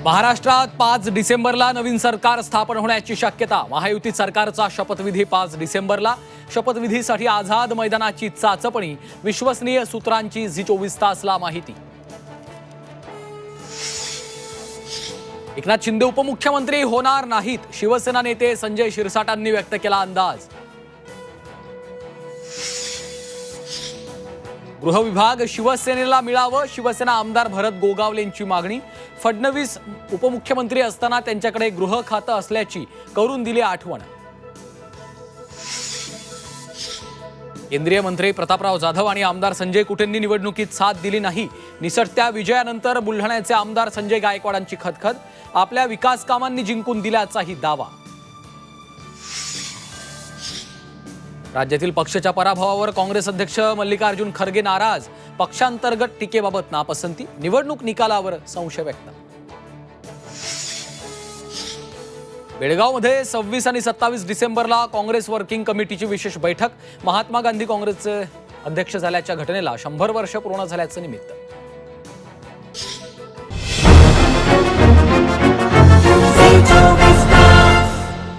महाराष्ट्रात 5 डिसेंबरला नवीन सरकार स्थापन होण्याची शक्यता। महायुती सरकारचा शपथविधी 5 डिसेंबरला। शपथविधीसाठी आझाद मैदानाची चाचपणी। विश्वसनीय सूत्रांची झी 24 तासला माहिती। एकनाथ शिंदे उपमुख्यमंत्री होणार नाहीत, शिवसेना नेते संजय शिरसाटांनी व्यक्त केला अंदाज। गृह विभाग शिवसेनेला मिळावं, शिवसेना आमदार भरत गोगावलेंची मागणी। फडणवीस उपमुख्यमंत्री असताना त्यांच्याकडे गृह खातं असल्याची करून दिली आठवण। केंद्रीय मंत्री प्रतापराव जाधव आणि आमदार संजय कुटेंनी निवडणुकीत साथ दिली नाही। निसटत्या विजयानंतर बुलढाण्याचे आमदार संजय गायकवाडांची खदखद। आपल्या विकास कामांनी जिंकून दिल्याचाही दावा। राज्यातील पक्षाच्या पराभवावर काँग्रेस अध्यक्ष मल्लिकार्जुन खरगे नाराज। पक्षांतर्गत टीकेबाबत नापसंती। निवडणूक निकालावर संशय व्यक्त। बेळगावमध्ये 26 आणि 27 डिसेंबरला काँग्रेस वर्किंग कमिटीची विशेष बैठक। महात्मा गांधी काँग्रेसचे अध्यक्ष झाल्याच्या घटनेला 100 वर्ष पूर्ण झाल्याचं निमित्त।